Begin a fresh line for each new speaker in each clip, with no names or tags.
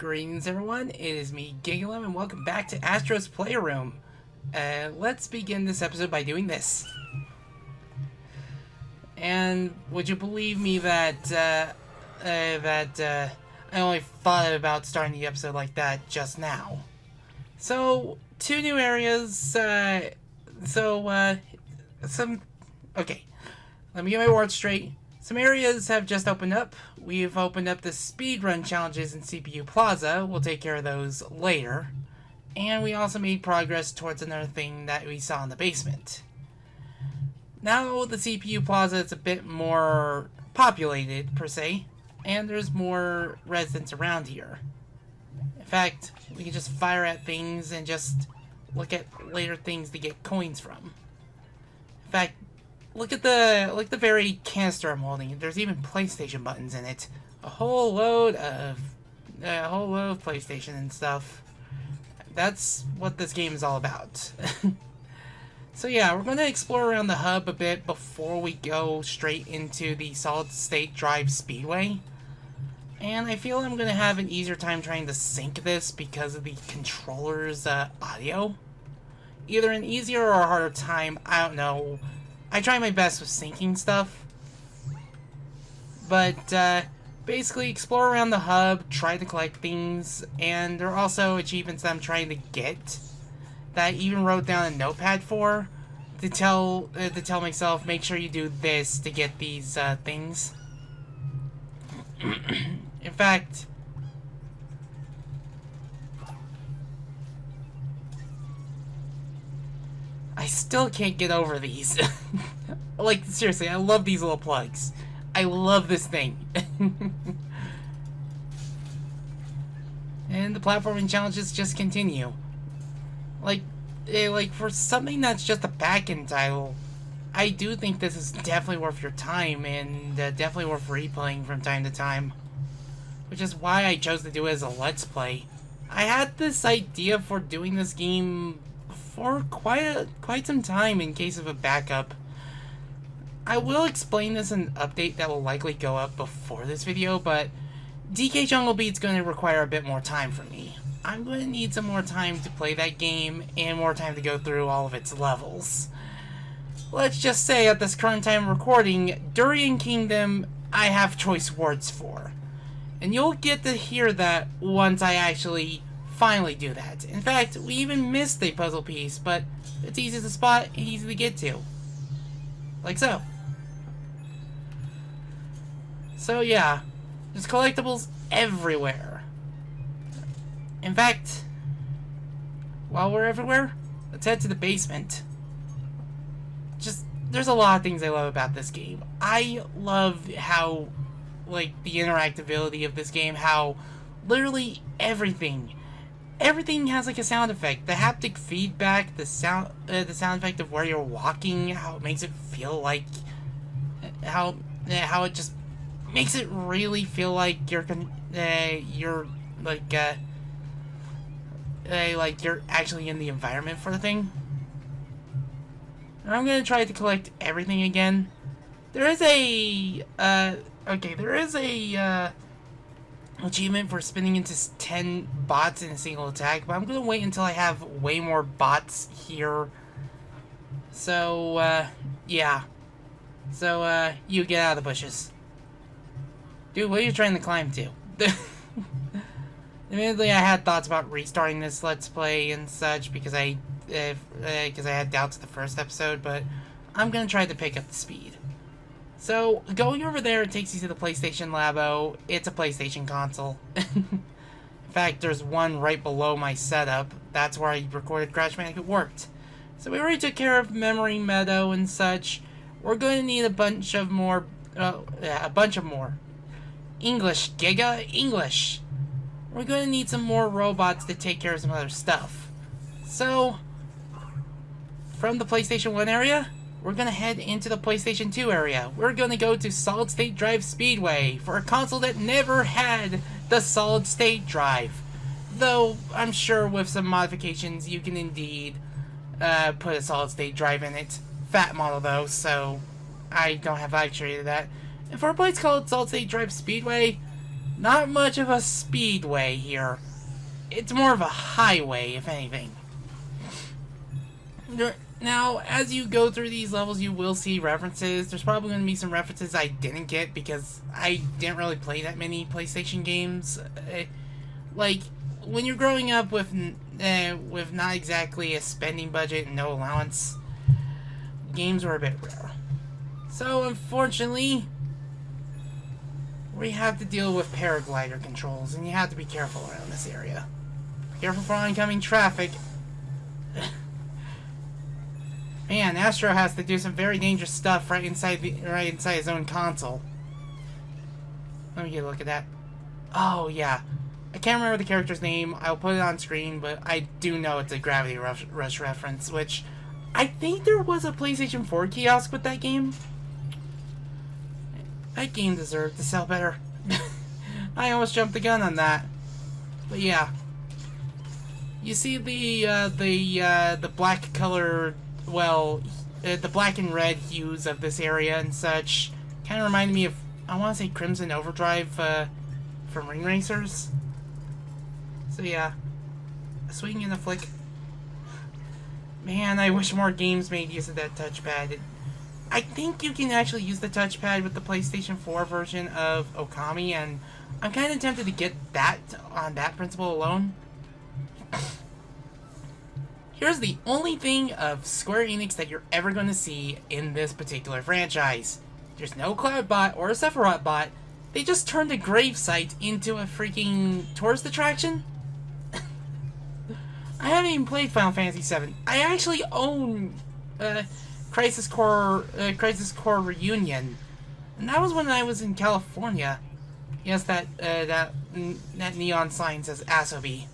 Greetings everyone, it is me, Gigalem, and welcome back to Astro's Playroom. Let's begin this episode by doing this. And would you believe me that I only thought about starting the episode like that just now. So, two new areas, okay, let me get my words straight. Some areas have just opened up. We've opened up the speedrun challenges in CPU Plaza. We'll take care of those later. And we also made progress towards another thing that we saw in the basement. Now the CPU Plaza is a bit more populated, per se, and there's more residents around here. In fact, we can just fire at things and just look at later things to get coins from. In fact, look at the very canister I'm holding. There's even PlayStation buttons in it. A whole load of PlayStation and stuff. That's what this game is all about. So yeah, we're going to explore around the hub a bit before we go straight into the solid state drive speedway. And I feel I'm going to have an easier time trying to sync this because of the controller's audio. Either an easier or a harder time, I don't know. I try my best with syncing stuff, but basically explore around the hub, try to collect things, and there are also achievements that I'm trying to get that I even wrote down a notepad for to tell myself, make sure you do this to get these things. In fact, I still can't get over these. Like, seriously, I love these little plugs. I love this thing. And the platforming challenges just continue. Like for something that's just a back-end title, I do think this is definitely worth your time and definitely worth replaying from time to time. Which is why I chose to do it as a Let's Play. I had this idea for doing this game for quite some time in case of a backup. I will explain this in an update that will likely go up before this video, but DK Jungle Beat's going to require a bit more time for me. I'm going to need some more time to play that game and more time to go through all of its levels. Let's just say at this current time recording, Durian Kingdom I have choice words for. And you'll get to hear that once I actually finally do that. In fact, we even missed a puzzle piece, but it's easy to spot and easy to get to. Like so. So yeah, there's collectibles everywhere. In fact, while we're everywhere, let's head to the basement. There's a lot of things I love about this game. I love how, like, the interactability of this game, how literally everything has like a sound effect. The haptic feedback, the sound effect of where you're walking, how it makes it feel like, how it just makes it really feel like you're actually in the environment for the thing. And I'm gonna try to collect everything again. There is a achievement for spinning into 10 bots in a single attack, but I'm gonna wait until I have way more bots here. So, yeah. So, you get out of the bushes. Dude, what are you trying to climb to? Admittedly, I had thoughts about restarting this Let's Play and such because I had doubts of the first episode, but I'm gonna try to pick up the speed. So, going over there, it takes you to the PlayStation Labo. It's a PlayStation console. In fact, there's one right below my setup. That's where I recorded Crash Bandicoot worked. So we already took care of Memory Meadow and such. We're going to need a bunch of more. English, Giga, English. We're going to need some more robots to take care of some other stuff. So, from the PlayStation 1 area, we're going to head into the PlayStation 2 area. We're going to go to Solid State Drive Speedway for a console that never had the Solid State Drive. Though, I'm sure with some modifications, you can indeed put a Solid State Drive in it. Fat model though, so I don't have actually that. And for a place called Solid State Drive Speedway, Not much of a speedway here. It's more of a highway, if anything. Now, as you go through these levels, you will see references. There's probably going to be some references I didn't get because I didn't really play that many PlayStation games. Like, when you're growing up with not exactly a spending budget and no allowance, games were a bit rare. So, unfortunately, we have to deal with paraglider controls, and you have to be careful around this area. Careful for oncoming traffic. Man, Astro has to do some very dangerous stuff right inside his own console. Let me get a look at that. Oh yeah, I can't remember the character's name. I'll put it on screen, but I do know it's a Gravity Rush reference, which I think there was a PlayStation 4 kiosk with that game. That game deserved to sell better. I almost jumped the gun on that, but yeah. You see the black colored. Well, the black and red hues of this area and such kind of reminded me of, I want to say, Crimson Overdrive from Ring Racers. So yeah, a swing and a flick. Man, I wish more games made use of that touchpad. I think you can actually use the touchpad with the PlayStation 4 version of Okami, and I'm kind of tempted to get that on that principle alone. Here's the only thing of Square Enix that you're ever going to see in this particular franchise. There's no Cloudbot or a Sephiroth bot. They just turned a gravesite into a freaking tourist attraction. I haven't even played Final Fantasy VII. I actually own Crisis Core Reunion, and that was when I was in California. Yes, that neon sign says Asobi.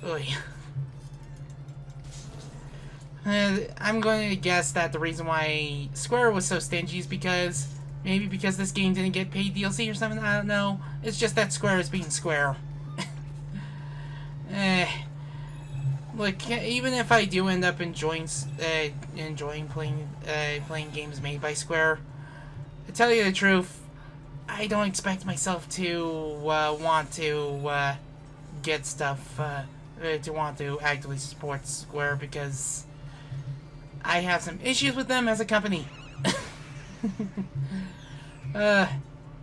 Oy. I'm going to guess that the reason why Square was so stingy is because this game didn't get paid DLC or something. I don't know. It's just that Square is being Square. Look, even if I do end up enjoying playing games made by Square, to tell you the truth, I don't expect myself to want to get stuff. To want to actively support Square because I have some issues with them as a company.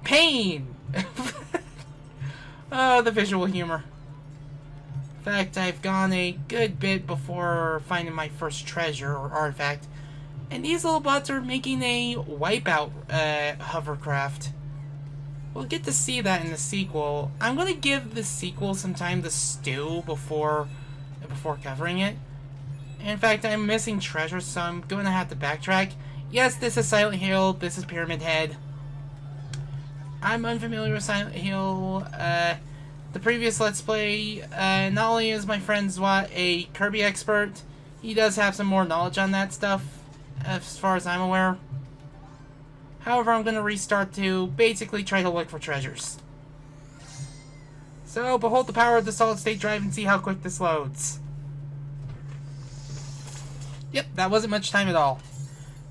Pain! Oh, the visual humor. In fact, I've gone a good bit before finding my first treasure or artifact, and these little bots are making a Wipeout hovercraft. We'll get to see that in the sequel. I'm gonna give the sequel some time to stew before covering it. In fact, I'm missing treasures, so I'm gonna have to backtrack. Yes, this is Silent Hill. This is Pyramid Head. I'm unfamiliar with Silent Hill. The previous Let's Play, not only is my friend Zwat a Kirby expert, he does have some more knowledge on that stuff, as far as I'm aware. However, I'm going to restart to basically try to look for treasures. So, behold the power of the solid-state drive and see how quick this loads. Yep, that wasn't much time at all.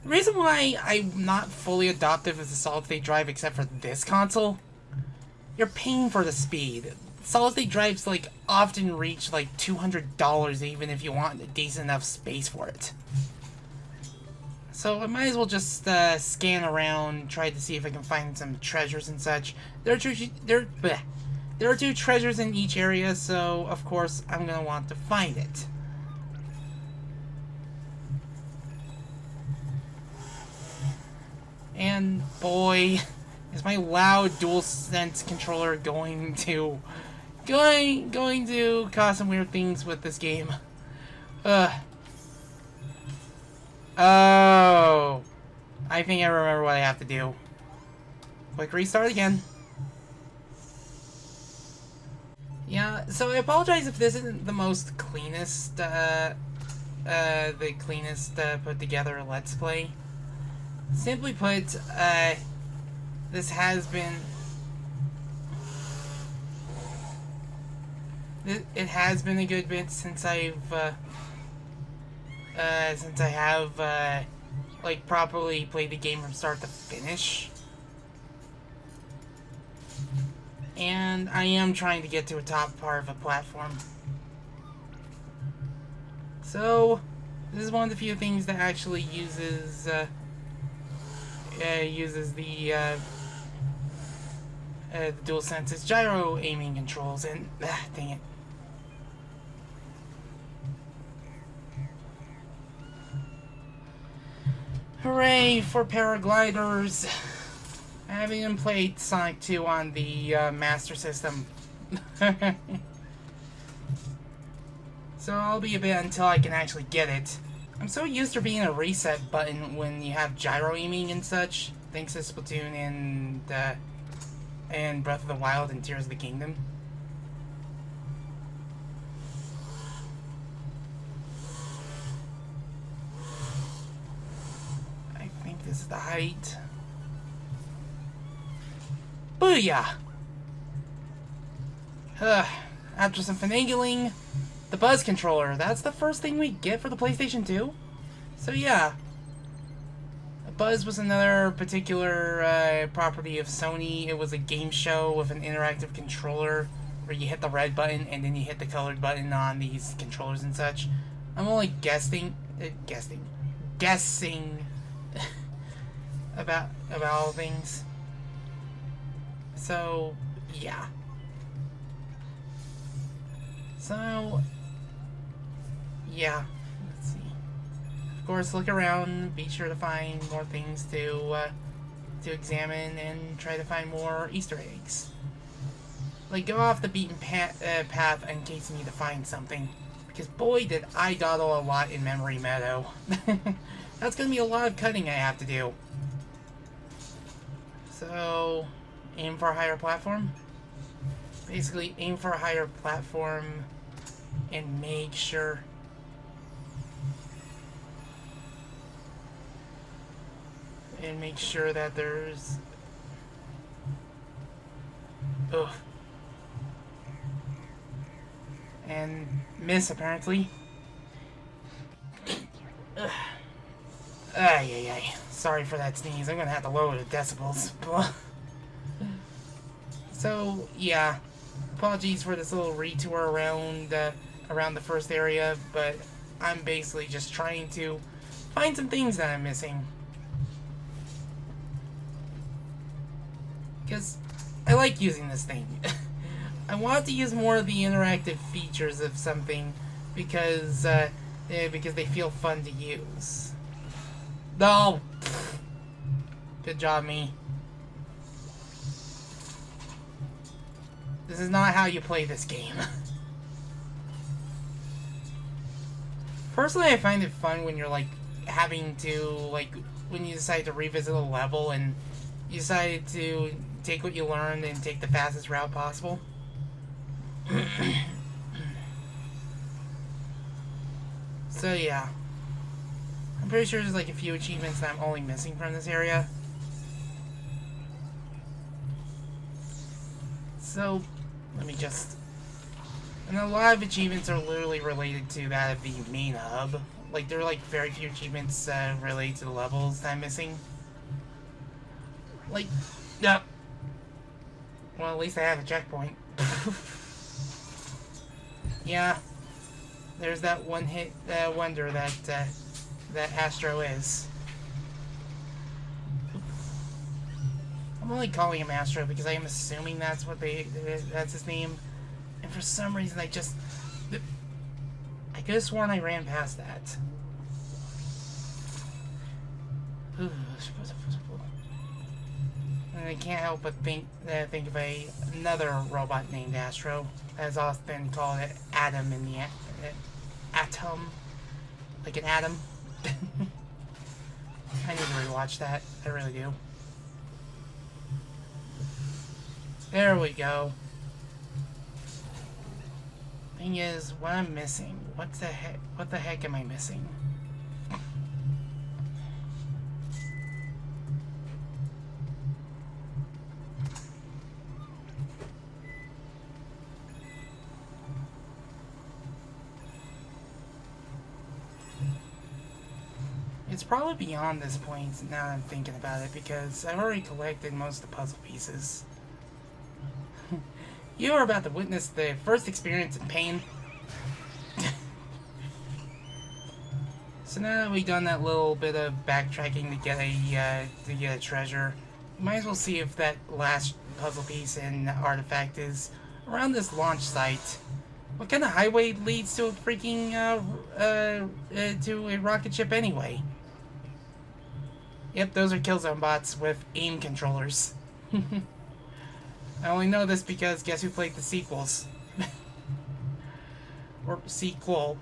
The reason why I'm not fully adoptive of the solid-state drive except for this console, you're paying for the speed. Solid-state drives often reach $200 even if you want a decent enough space for it. So I might as well just scan around, try to see if I can find some treasures and such. There are two treasures in each area, so of course I'm gonna want to find it. And boy, is my loud DualSense controller going to cause some weird things with this game. Oh, I think I remember what I have to do. Quick restart again. Yeah, so I apologize if this isn't the most cleanest, put together Let's Play. Simply put, this has been... It has been a good bit since I have, properly played the game from start to finish. And I am trying to get to a top part of a platform. So, this is one of the few things that actually uses the dual senses gyro aiming controls, and dang it. Hooray for paragliders! I haven't even played Sonic 2 on the Master System. So I'll be a bit until I can actually get it. I'm so used to being a reset button when you have gyro aiming and such, thanks to Splatoon and Breath of the Wild and Tears of the Kingdom. I think this is the height. Booyah! After some finagling, the Buzz controller. That's the first thing we get for the PlayStation 2? So yeah. Buzz was another particular property of Sony. It was a game show with an interactive controller where you hit the red button and then you hit the colored button on these controllers and such. I'm only guessing about all things. So, yeah. So, yeah. Let's see. Of course, look around. Be sure to find more things to examine and try to find more Easter eggs. Like, go off the beaten path in case you need to find something. Because boy, did I dawdle a lot in Memory Meadow. That's gonna be a lot of cutting I have to do. So, aim for a higher platform. Basically, aim for a higher platform and make sure that there's and miss apparently. Ay. Sorry for that sneeze. I'm gonna have to lower the decibels. So yeah, apologies for this little retour around the first area, but I'm basically just trying to find some things that I'm missing. Because I like using this thing. I want to use more of the interactive features of something because they feel fun to use. No! Good job, me. This is not how you play this game. Personally, I find it fun when you're like having to when you decide to revisit a level and you decide to take what you learned and take the fastest route possible. So yeah, I'm pretty sure there's like a few achievements that I'm only missing from this area. So let me just... And a lot of achievements are literally related to that of the main hub. Like, there are like very few achievements related to the levels that I'm missing. Like, yeah. Well, at least I have a checkpoint. Yeah. There's that one hit wonder that Astro is. I'm only calling him Astro because I am assuming that's that's his name. And for some reason I could have sworn I ran past that. And I can't help but think of another robot named Astro, as often called Atom in the Atom, like an atom. I need to rewatch that. I really do. There we go. Thing is, what I'm missing. What the heck am I missing? It's probably beyond this point now that I'm thinking about it, because I've already collected most of the puzzle pieces. You are about to witness the first experience in pain. So now that we've done that little bit of backtracking to get a treasure, we might as well see if that last puzzle piece and artifact is around this launch site. What kind of highway leads to a freaking to a rocket ship anyway? Yep, those are Killzone bots with aim controllers. I only know this because guess who played the sequels? Or sequel.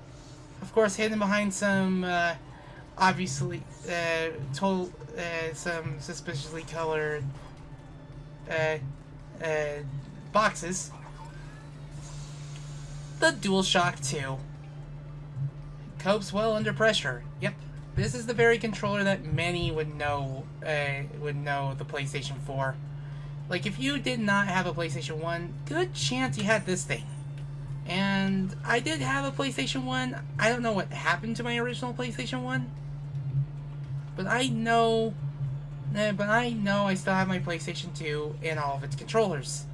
Of course, hidden behind some, obviously, some suspiciously colored, boxes. The DualShock 2. Copes well under pressure. Yep, this is the very controller that many would know the PlayStation 4. Like, if you did not have a PlayStation 1, good chance you had this thing. And I did have a PlayStation 1. I don't know what happened to my original PlayStation 1. But I know I still have my PlayStation 2 and all of its controllers.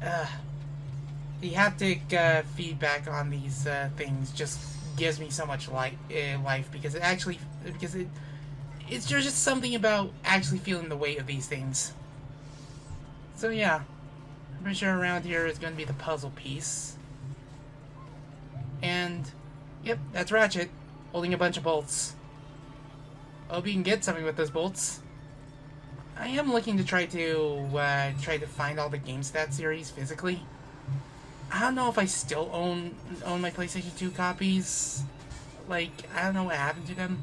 The haptic feedback on these things just gives me so much life because it's just something about actually feeling the weight of these things. So yeah, I'm pretty sure around here is going to be the puzzle piece. And, yep, that's Ratchet, holding a bunch of bolts. Hope you can get something with those bolts. I am looking to try to find all the GameStat series physically. I don't know if I still own my PlayStation 2 copies. Like, I don't know what happened to them.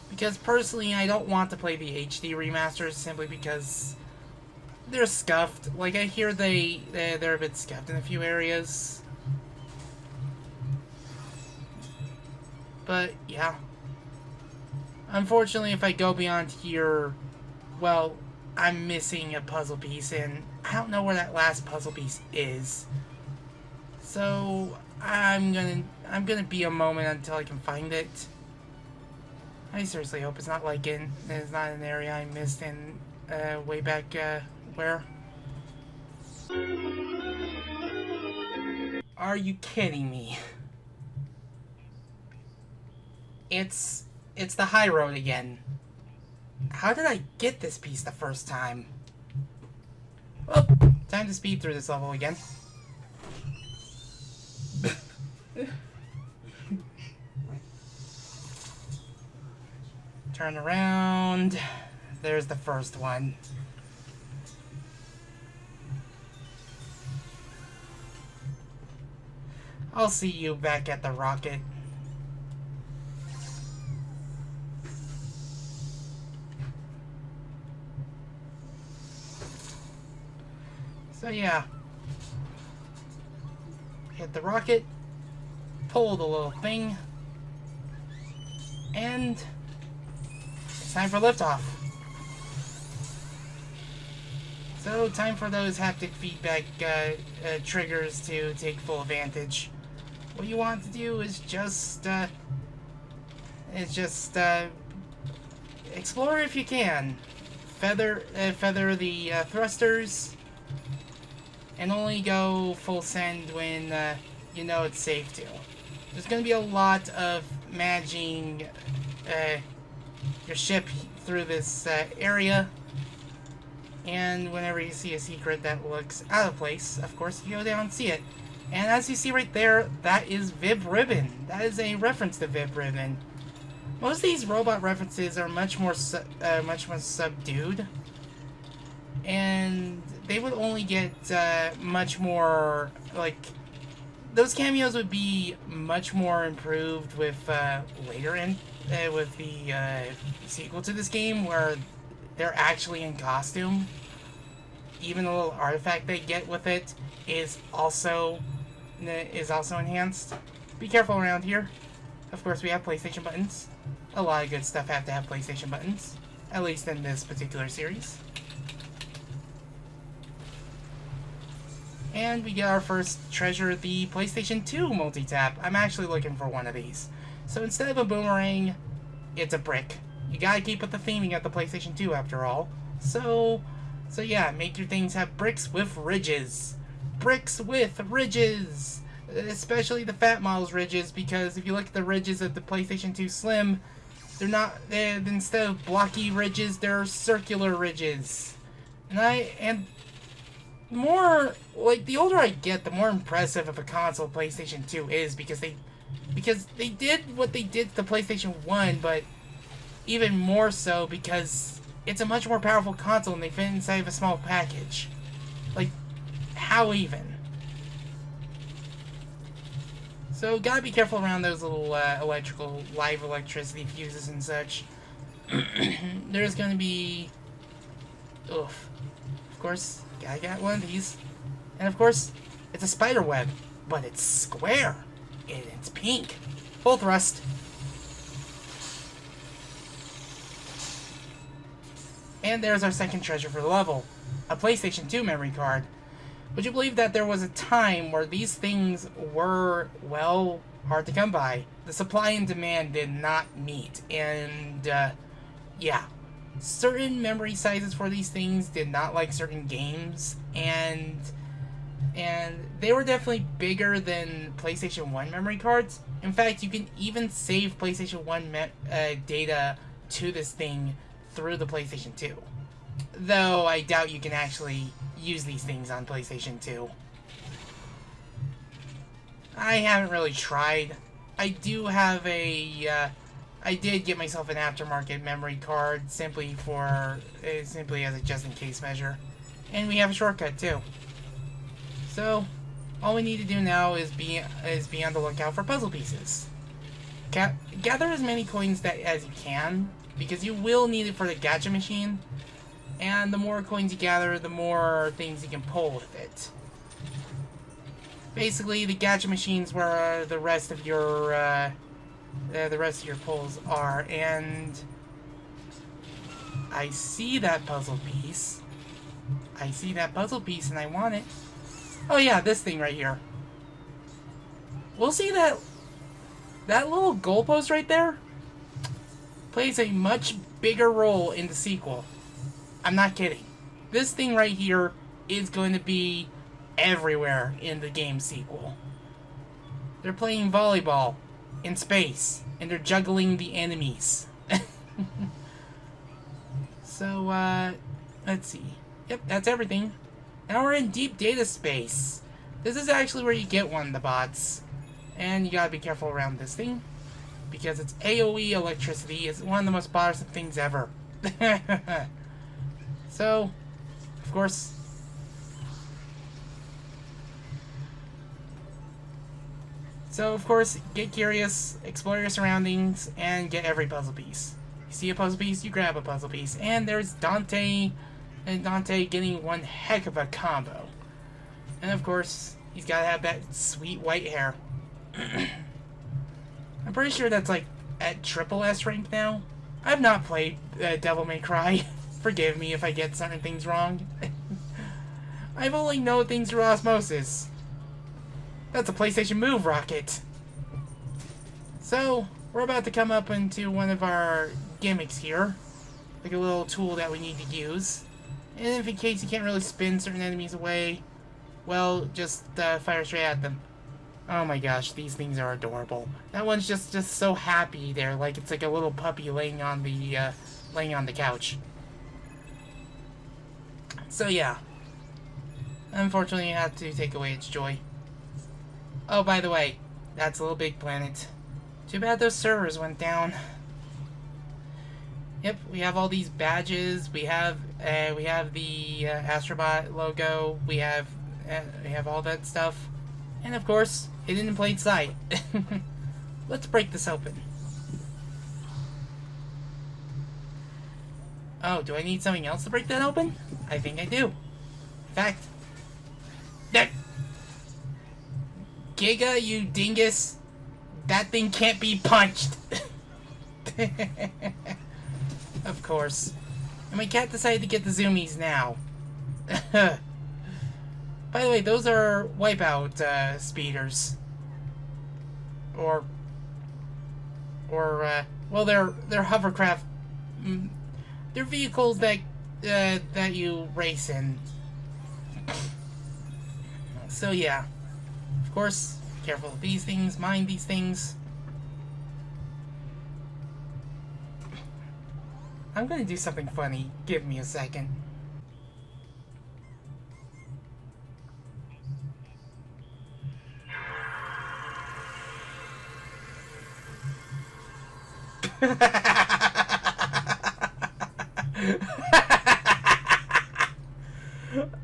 Because personally, I don't want to play the HD remasters simply because they're scuffed. Like, I hear they're a bit scuffed in a few areas. But, yeah. Unfortunately, if I go beyond here, well, I'm missing a puzzle piece, and I don't know where that last puzzle piece is. So, I'm gonna be a moment until I can find it. I seriously hope it's not like it's not an area I missed in, way back, where? Are you kidding me? It's the high road again. How did I get this piece the first time? Well, time to speed through this level again. Turn around. There's the first one. I'll see you back at the rocket. So yeah, hit the rocket, pull the little thing, and it's time for liftoff. So time for those haptic feedback triggers to take full advantage. What you want to do is just explore if you can. Feather the thrusters. And only go full send when you know it's safe to. There's going to be a lot of managing your ship through this area. And whenever you see a secret that looks out of place, of course, you go down and see it. And as you see right there, that is Vib Ribbon. That is a reference to Vib Ribbon. Most of these robot references are much more subdued. And they would only get much more, like, those cameos would be much more improved with later in with the sequel to this game, where they're actually in costume. Even the little artifact they get with it is also enhanced. Be careful around here. Of course, we have PlayStation buttons. A lot of good stuff have to have PlayStation buttons, at least in this particular series. And we get our first treasure, the PlayStation 2 multi-tap. I'm actually looking for one of these. So instead of a boomerang, it's a brick. You gotta keep with the theming of the PlayStation 2 after all. So yeah, make your things have bricks with ridges. bricks with ridges, especially the fat models ridges, because if you look at the ridges of the PlayStation 2 Slim, instead of blocky ridges, they're circular ridges. And more, like, the older I get, the more impressive of a console PlayStation 2 is, because they did what they did to the PlayStation 1, but even more so because it's a much more powerful console and they fit inside of a small package. Like, how even? So, gotta be careful around those little live electricity fuses and such. There's gonna be... Oof. Of course, gotta get one of these. And of course, it's a spider web, but it's square. And it's pink. Full thrust. And there's our second treasure for the level. A PlayStation 2 memory card. Would you believe that there was a time where these things were, well, hard to come by? The supply and demand did not meet. And, yeah. Certain memory sizes for these things did not like certain games. And they were definitely bigger than PlayStation 1 memory cards. In fact, you can even save PlayStation 1 data to this thing through the PlayStation 2. Though I doubt you can actually use these things on PlayStation 2. I haven't really tried. I do have I did get myself an aftermarket memory card simply as a just-in-case measure. And we have a shortcut too. So, all we need to do now is be on the lookout for puzzle pieces. Gather as many coins as you can, because you will need it for the gacha machine. And the more coins you gather, the more things you can pull with it. Basically, the gacha machine's where the rest of your pulls are. And I see that puzzle piece. And I want it. Oh yeah, this thing right here. We'll see that little goalpost right there plays a much bigger role in the sequel. I'm not kidding. This thing right here is going to be everywhere in the game sequel. They're playing volleyball in space, and they're juggling the enemies. So, let's see. Yep, that's everything. Now we're in deep data space. This is actually where you get one of the bots. And you gotta be careful around this thing, because it's AoE electricity. It's one of the most bothersome things ever. So, of course, get curious, explore your surroundings, and get every puzzle piece. You see a puzzle piece, you grab a puzzle piece. And there's Dante, and Dante getting one heck of a combo. And of course, he's gotta have that sweet white hair. I'm pretty sure that's like at triple S rank now. I've not played Devil May Cry. Forgive me if I get certain things wrong. I've only known things through osmosis. That's a PlayStation Move rocket. So, we're about to come up into one of our gimmicks here. Like a little tool that we need to use. And if in case you can't really spin certain enemies away, well, just fire straight at them. Oh my gosh, these things are adorable. That one's just so happy there, like it's like a little puppy laying on the couch. So yeah, unfortunately you have to take away its joy. Oh, by the way, that's Little Big Planet. Too bad those servers went down. Yep, we have all these badges. We have the Astrobot logo. We have all that stuff, and of course, hidden in plain sight. Let's break this open. Oh, do I need something else to break that open? I think I do. In fact, Giga, you dingus, that thing can't be punched. Of course. And my cat decided to get the zoomies now. By the way, those are Wipeout speeders. Or well, they're hovercraft. They're vehicles that you race in. So yeah, of course, careful of these things, mind these things. I'm gonna do something funny. Give me a second.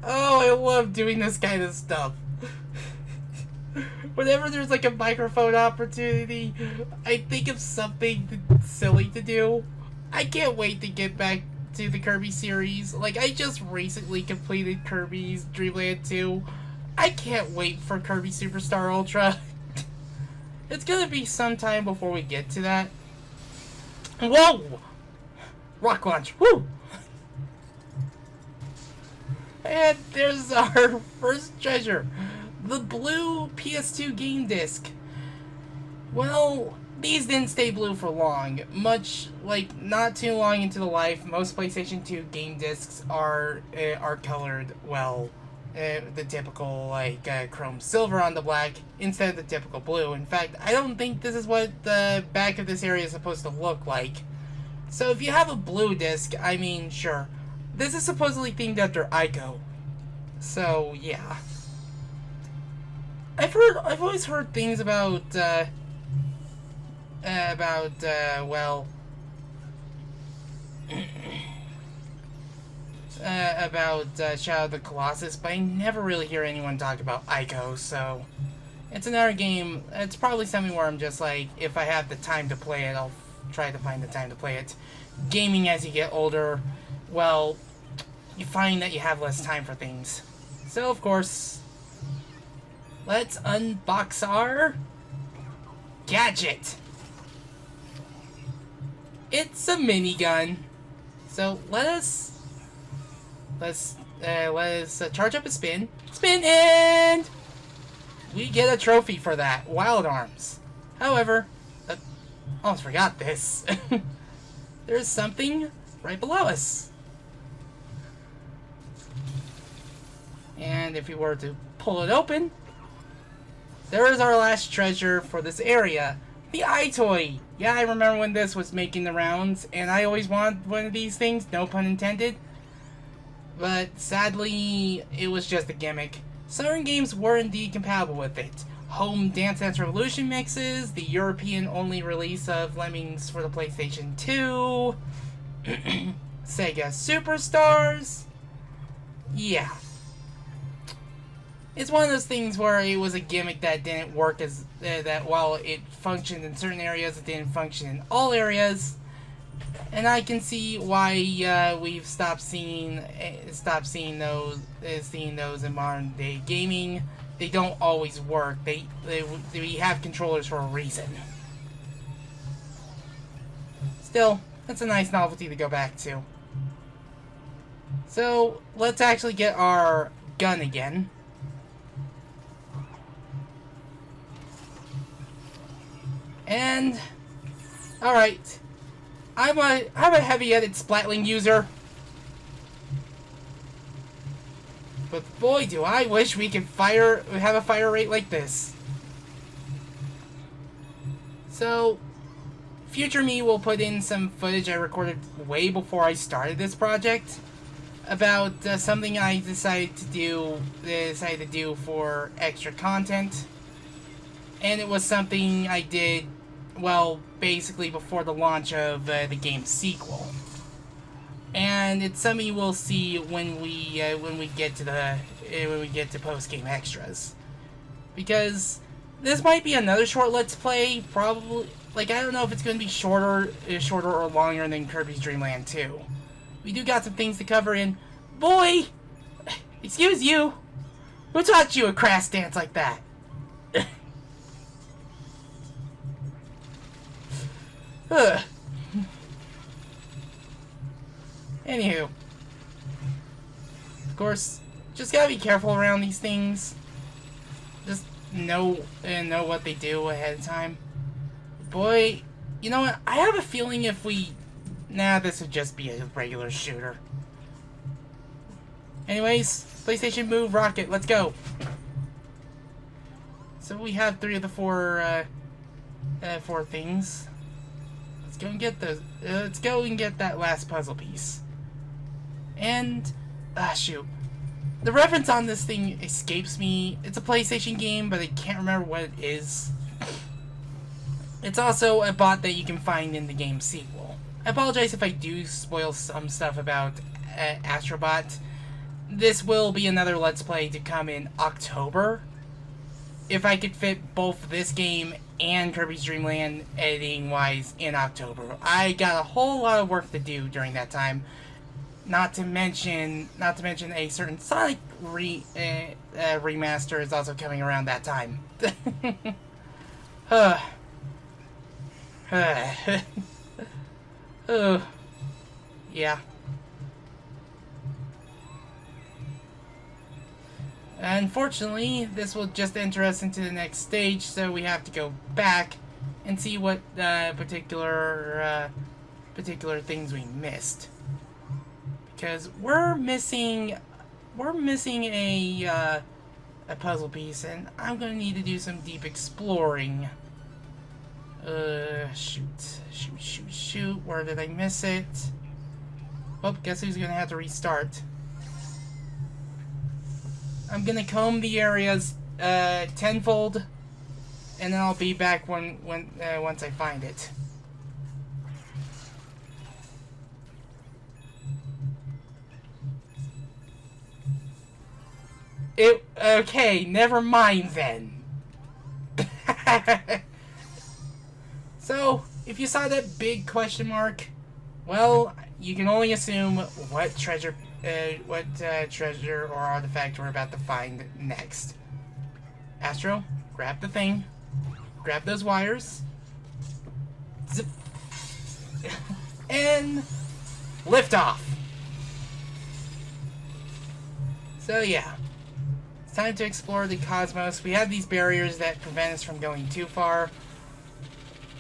Oh, I love doing this kind of stuff. Whenever there's like a microphone opportunity, I think of something silly to do. I can't wait to get back to the Kirby series. Like, I just recently completed Kirby's Dream Land 2. I can't wait for Kirby Superstar Ultra. It's gonna be some time before we get to that. Whoa! Rock launch. Woo! And there's our first treasure. The blue PS2 game disc. Well, these didn't stay blue for long. Much like not too long into the life, most PlayStation 2 game discs are colored, well, the typical like chrome silver on the black instead of the typical blue. In fact, I don't think this is what the back of this area is supposed to look like. So if you have a blue disc, I mean, sure. This is supposedly themed after Ico. So yeah. I've always heard things about well, about Shadow of the Colossus, but I never really hear anyone talk about Ico, so it's another game. It's probably something where I'm just like, if I have the time to play it, I'll try to find the time to play it. Gaming as you get older, well, you find that you have less time for things. So, of course, let's unbox our gadget. It's a minigun. So let's charge up a spin, and we get a trophy for that. Wild Arms. However, almost forgot this. There's something right below us. And if we were to pull it open, there is our last treasure for this area. The iToy. Yeah, I remember when this was making the rounds, and I always wanted one of these things, no pun intended. But sadly, it was just a gimmick. Certain games were indeed compatible with it. Home Dance Dance Revolution mixes, the European-only release of Lemmings for the PlayStation 2, Sega Superstars. Yeah. It's one of those things where it was a gimmick that didn't work as that while it functioned in certain areas, it didn't function in all areas. And I can see why we've stopped seeing those in modern day gaming. They don't always work. They have controllers for a reason. Still, that's a nice novelty to go back to. So let's actually get our gun again. And alright. I'm a heavy-headed splatling user. But boy, do I wish we could have a fire rate like this. So, future me will put in some footage I recorded way before I started this project about something I decided to do for extra content. And it was something I did, well, basically before the launch of the game's sequel. And it's something you will see when we get to post-game extras, because this might be another short Let's Play. Probably, like, I don't know if it's going to be shorter or longer than Kirby's Dream Land 2. We do got some things to cover in. Boy, excuse you, who taught you a crass dance like that? Ugh. Anywho, of course, just gotta be careful around these things. Just know what they do ahead of time. Boy, you know what? I have a feeling if we... Nah, this would just be a regular shooter. Anyways, PlayStation Move Rocket, let's go. So we have 3 of the 4 things. Let's go and get those. Let's go and get that last puzzle piece. And shoot, the reference on this thing escapes me. It's a PlayStation game, but I can't remember what it is. It's also a bot that you can find in the game's sequel. I apologize if I do spoil some stuff about Astro. This will be another Let's Play to come in October. If I could fit both this game and Kirby's Dream Land editing-wise in October. I got a whole lot of work to do during that time. Not to mention a certain Sonic remaster is also coming around that time. Yeah. Unfortunately, this will just enter us into the next stage, so we have to go back and see what particular things we missed. Because we're missing a puzzle piece, and I'm gonna need to do some deep exploring. Shoot. Where did I miss it? Oh, guess who's gonna have to restart? I'm gonna comb the areas tenfold, and then I'll be back once I find it. Okay, never mind then. So, if you saw that big question mark, well, you can only assume what treasure or artifact we're about to find next. Astro, grab the thing. Grab those wires. Zip. And lift off. So yeah. It's time to explore the cosmos. We have these barriers that prevent us from going too far.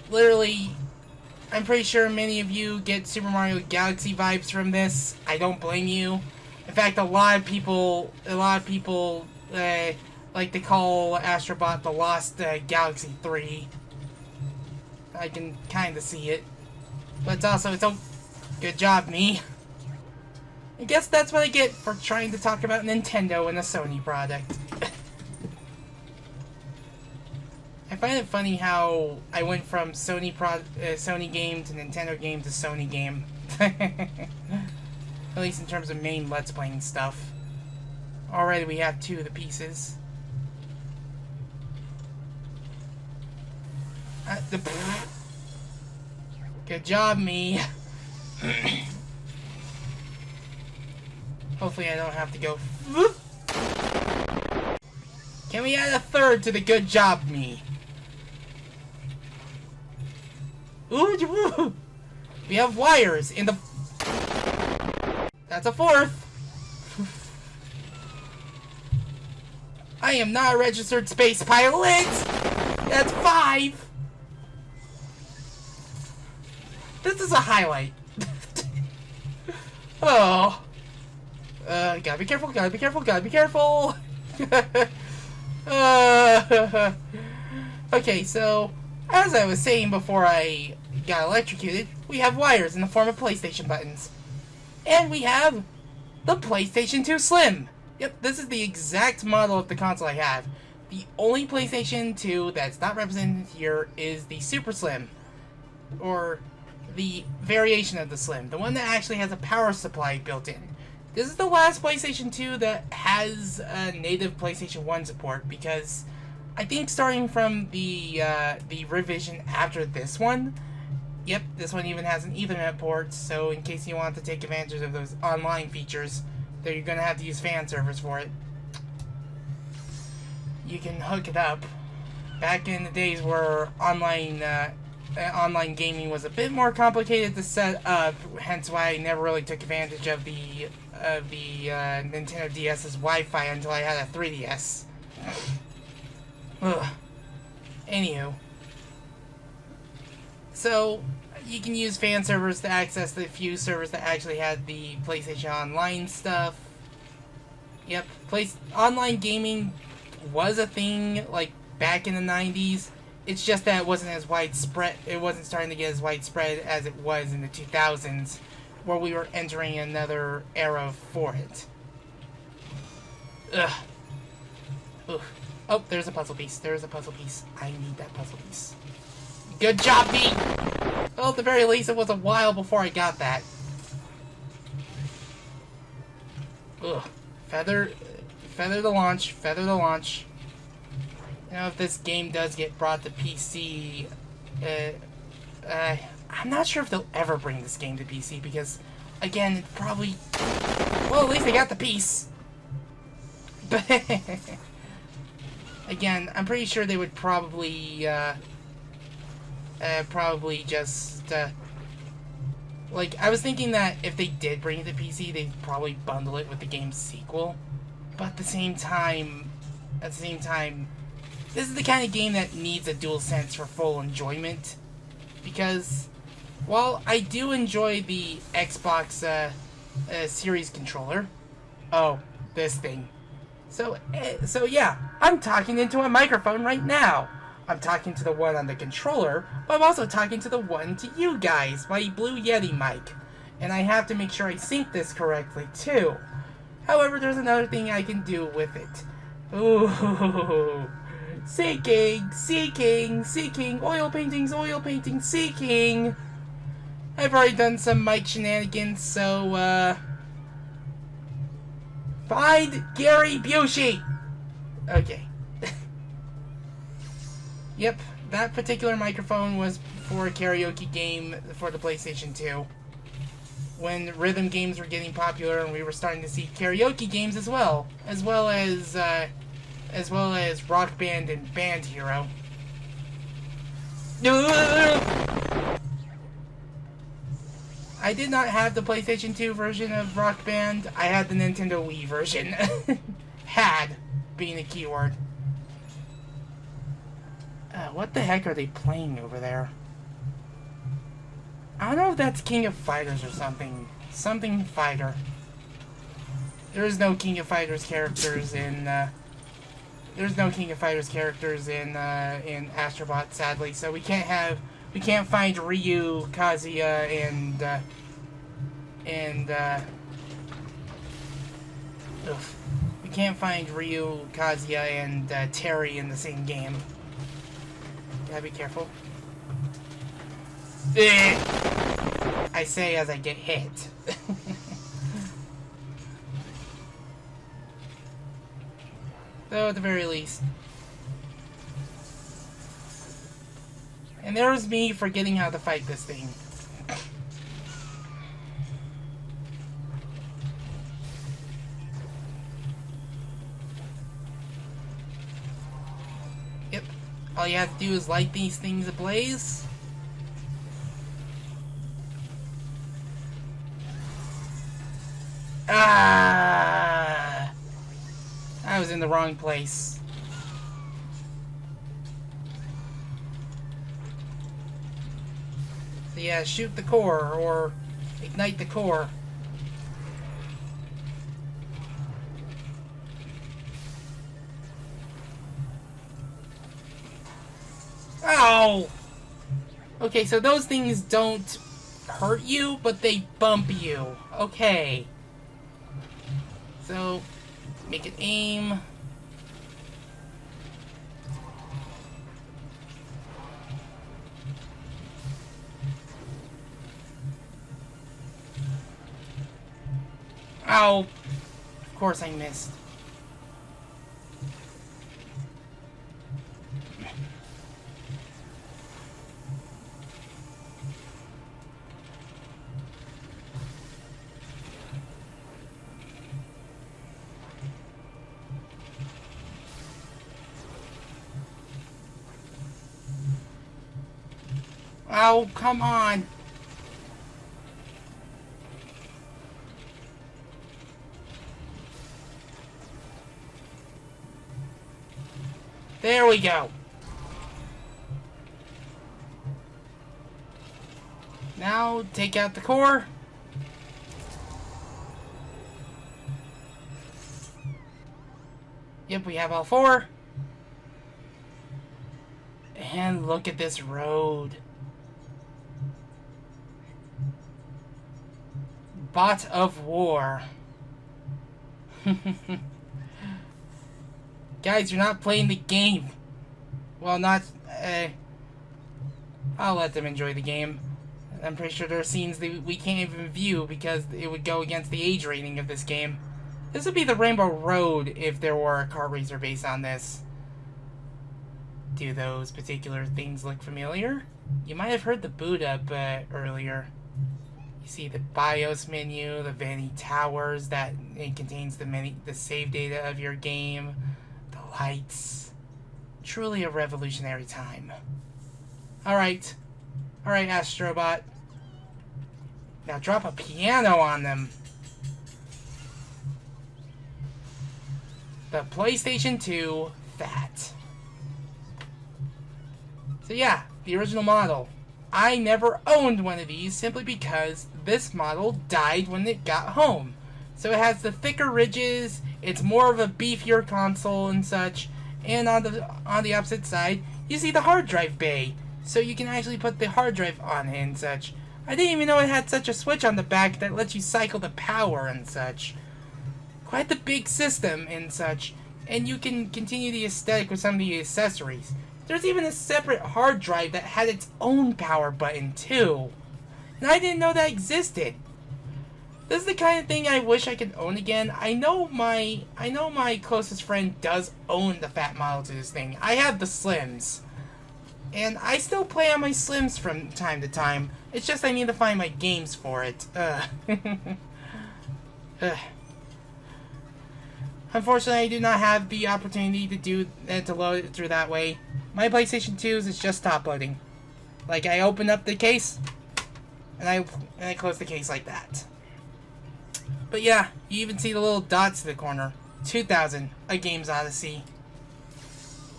Literally, I'm pretty sure many of you get Super Mario Galaxy vibes from this. I don't blame you. In fact, a lot of people like to call Astrobot the Lost Galaxy 3. I can kind of see it, but it's a good job, me. I guess that's what I get for trying to talk about Nintendo and a Sony product. I find it funny how I went from Sony game to Nintendo game to Sony game. At least in terms of main Let's Playing stuff. Already we have 2 of the pieces. Good job, me. Hopefully I don't have to go. Can we add a 3rd to the good job, me? Ooh, we have wires in the. That's a 4th. I am not a registered space pilot. That's 5. This is a highlight. Oh. Gotta be careful, gotta be careful, gotta be careful. Okay, so, as I was saying before I got electrocuted, we have wires in the form of PlayStation buttons. And we have the PlayStation 2 Slim. Yep, this is the exact model of the console I have. The only PlayStation 2 that's not represented here is the Super Slim. Or the variation of the Slim. The one that actually has a power supply built in. This is the last PlayStation 2 that has native PlayStation 1 support, because I think starting from the revision after this one, yep, this one even has an Ethernet port, so in case you want to take advantage of those online features, that you're going to have to use fan servers for it, you can hook it up. Back in the days where online gaming was a bit more complicated to set up, hence why I never really took advantage of the Nintendo DS's Wi-Fi until I had a 3DS. Ugh. Anywho. So, you can use fan servers to access the few servers that actually had the PlayStation Online stuff. Yep, online gaming was a thing, like, back in the 90s. It's just that it wasn't as widespread. It wasn't starting to get as widespread as it was in the 2000s, where we were entering another era for it. Ugh. Ugh. Oh, there's a puzzle piece. There's a puzzle piece. I need that puzzle piece. Good job, me! Well, at the very least, it was a while before I got that. Ugh. Feather the launch. Feather the launch. You know, if this game does get brought to PC, I'm not sure if they'll ever bring this game to PC because, again, it probably... Well, at least they got the piece. But... Again, I'm pretty sure they would probably just, like, I was thinking that if they did bring it to PC, they'd probably bundle it with the game's sequel. But at the same time, this is the kind of game that needs a DualSense for full enjoyment. Because, while I do enjoy the Xbox, Series controller, oh, this thing. So yeah, I'm talking into a microphone right now. I'm talking to the one on the controller, but I'm also talking to the one to you guys, my Blue Yeti mic. And I have to make sure I sync this correctly, too. However, there's another thing I can do with it. Ooh. Seeking, oil paintings, seeking. I've already done some mic shenanigans, so, find Gary Busey! Okay. Yep, that particular microphone was for a karaoke game for the PlayStation 2. When rhythm games were getting popular and we were starting to see karaoke games as well as Rock Band and Band Hero. I did not have the PlayStation 2 version of Rock Band. I had the Nintendo Wii version. Had being a keyword. What the heck are they playing over there? I don't know if that's King of Fighters or something. Something fighter. There is no King of Fighters characters in Astrobot, sadly. So we can't find Ryu, Kazuya, we can't find Ryu, Kazuya, and Terry in the same game. Gotta be careful. I say as I get hit. Though, at the very least. And there was me forgetting how to fight this thing. Yep. All you have to do is light these things ablaze. Ah! I was in the wrong place. So yeah, shoot the core, or ignite the core. Ow! Okay, so those things don't hurt you, but they bump you. Okay. So, make it aim. Ow! Of course I missed. Oh, come on. There we go. Now, take out the core. Yep, we have all four. And look at this road. Bot of war. Guys, you're not playing the game. Well, not... I'll let them enjoy the game. I'm pretty sure there are scenes that we can't even view because it would go against the age rating of this game. This would be the Rainbow Road if there were a car racer based on this. Do those particular things look familiar? You might have heard the boot up earlier. You see the BIOS menu, the Vanny Towers, that it contains the save data of your game, the lights. Truly a revolutionary time. Alright, Astrobot. Now drop a piano on them. The PlayStation 2 Fat. So yeah, the original model. I never owned one of these simply because this model died when it got home. So it has the thicker ridges, it's more of a beefier console and such, and on the opposite side, you see the hard drive bay. So you can actually put the hard drive on it and such. I didn't even know it had such a switch on the back that lets you cycle the power and such. Quite the big system and such. And you can continue the aesthetic with some of the accessories. There's even a separate hard drive that had its own power button too. And I didn't know that existed. This is the kind of thing I wish I could own again. I know my closest friend does own the fat model to this thing. I have the Slims. And I still play on my Slims from time to time. It's just I need to find my games for it. Unfortunately, I do not have the opportunity to load it through that way. My PlayStation 2's is just top loading. Like, I open up the case, and I close the case like that. But yeah, you even see the little dots in the corner. 2000, A Games Odyssey.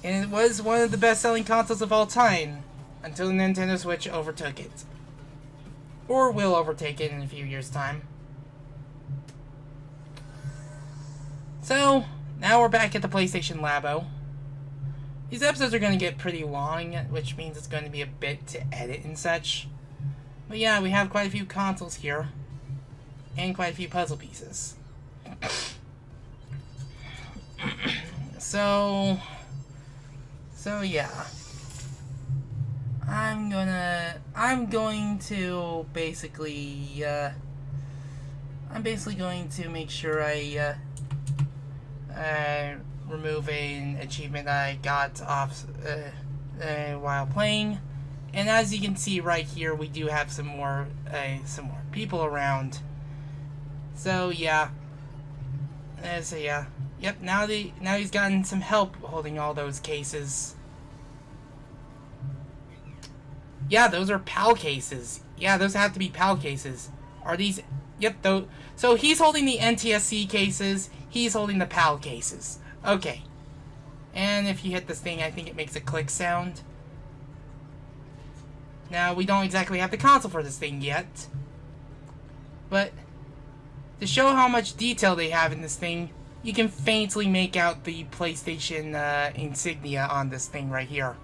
And it was one of the best-selling consoles of all time, until the Nintendo Switch overtook it. Or will overtake it in a few years' time. So, now we're back at the PlayStation Labo. These episodes are going to get pretty long, which means it's going to be a bit to edit and such. But yeah, we have quite a few consoles here. And quite a few puzzle pieces. So yeah. I'm going to basically going to make sure I remove an achievement that I got off while playing. And as you can see right here, we do have some more people around. So yeah. Yep, now he's gotten some help holding all those cases. Yeah, those are PAL cases. Yeah, those have to be PAL cases. Are these... Yep, though. So he's holding the NTSC cases. He's holding the PAL cases. Okay. And if you hit this thing, I think it makes a click sound. Now, we don't exactly have the console for this thing yet. But to show how much detail they have in this thing, you can faintly make out the PlayStation insignia on this thing right here.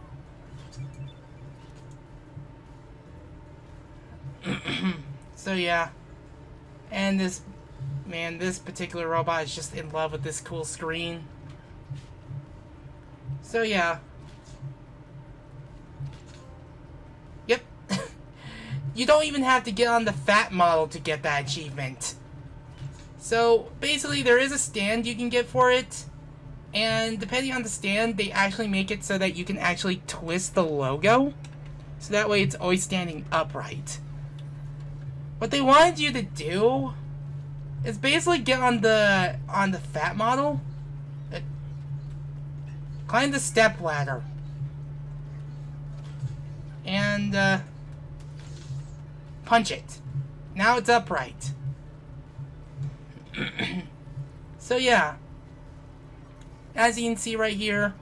So yeah. And this particular robot is just in love with this cool screen. So yeah. Yep. You don't even have to get on the fat model to get that achievement. So basically there is a stand you can get for it. And depending on the stand, they actually make it so that you can actually twist the logo. So that way it's always standing upright. What they wanted you to do is basically get on the fat model, climb the step ladder, and punch it. Now it's upright. So yeah, as you can see right here,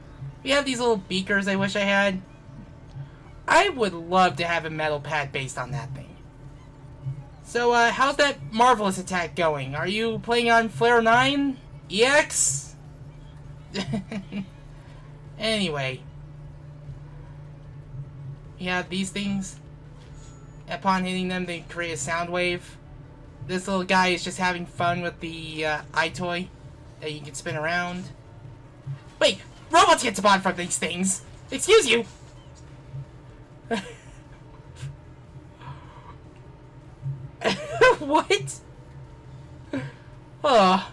we have these little beakers I wish I had. I would love to have a metal pad based on that thing. So, how's that Marvelous attack going? Are you playing on Flare 9? EX? Anyway. You have these things. Upon hitting them, they create a sound wave. This little guy is just having fun with the eye toy that you can spin around. Wait! Robots get spawned from these things! Excuse you! What? Oh.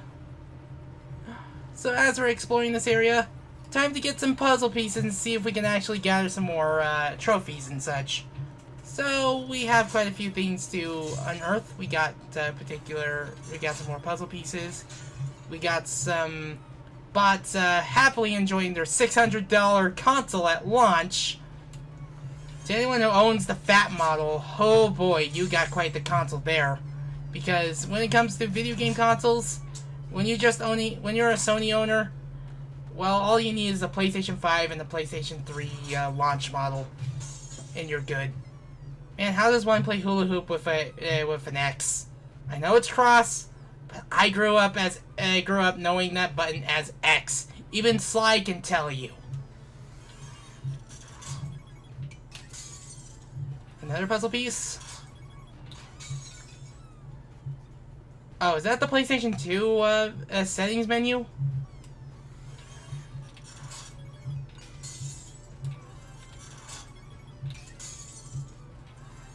So as we're exploring this area, time to get some puzzle pieces and see if we can actually gather some more trophies and such. So we have quite a few things to unearth. We got some more puzzle pieces. We got some bots happily enjoying their $600 console at launch. To anyone who owns the fat model, oh boy, you got quite the console there. Because when it comes to video game consoles, when you're a Sony owner, well, all you need is a PlayStation 5 and the PlayStation 3 launch model, and you're good. Man, how does one play hula hoop with an X? I know it's cross, but I grew up knowing that button as X. Even Sly can tell you. Another puzzle piece. Oh, is that the PlayStation 2 settings menu?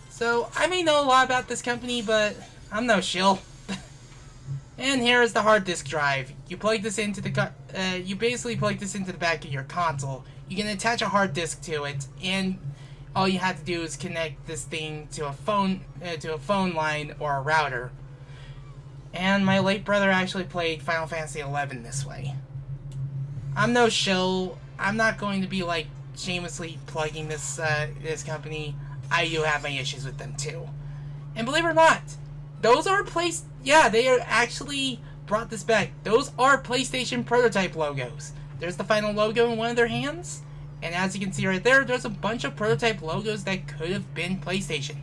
So, I may know a lot about this company, but I'm no shill. And here is the hard disk drive. You plug this into you basically plug this into the back of your console. You can attach a hard disk to it, and all you have to do is connect this thing to a phone line or a router. And my late brother actually played Final Fantasy XI this way. I'm no shill. I'm not going to be like shamelessly plugging this company. I do have my issues with them too. And believe it or not, those are they are actually brought this back. Those are PlayStation prototype logos. There's the final logo in one of their hands. And as you can see right there, there's a bunch of prototype logos that could have been PlayStation.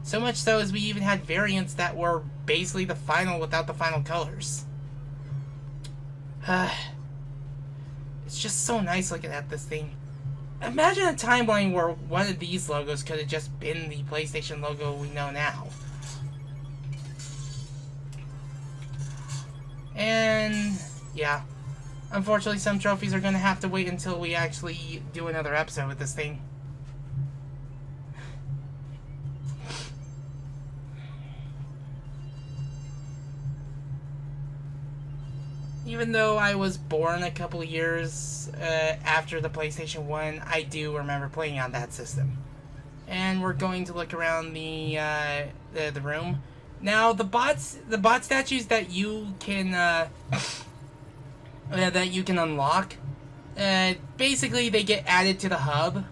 So much so as we even had variants that were basically the final without the final colors. It's just so nice looking at this thing. Imagine a timeline where one of these logos could have just been the PlayStation logo we know now. And yeah, unfortunately some trophies are going to have to wait until we actually do another episode with this thing. Even though I was born a couple of years after the PlayStation 1, I do remember playing on that system. And we're going to look around the room. Now, the bot statues that you can unlock, basically they get added to the hub,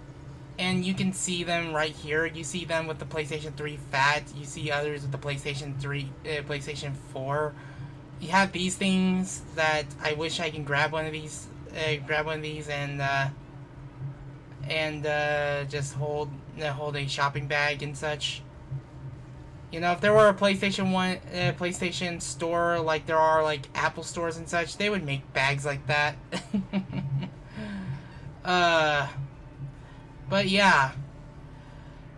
and you can see them right here. You see them with the PlayStation 3 Fat. You see others with the PlayStation 4. You have these things that I wish I can grab one of these and just hold a shopping bag and such. You know, if there were a PlayStation store like there are like Apple stores and such, they would make bags like that. But yeah,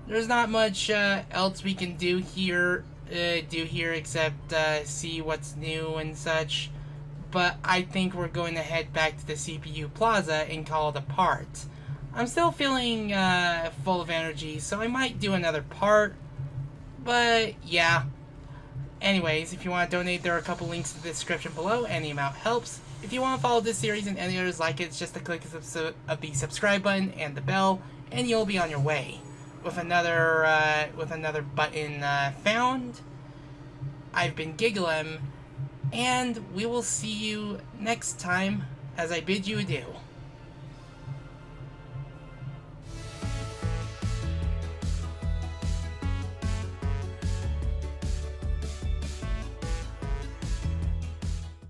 there's not much else we can do here except see what's new and such. But I think we're going to head back to the CPU Plaza and call it a part. I'm still feeling full of energy, so I might do another part. But yeah. Anyways, if you want to donate, there are a couple links in the description below. Any amount helps. If you want to follow this series and any others like it, it's just a click of the subscribe button and the bell, and you'll be on your way. With another button found. I've been Gigglem, and we will see you next time as I bid you adieu.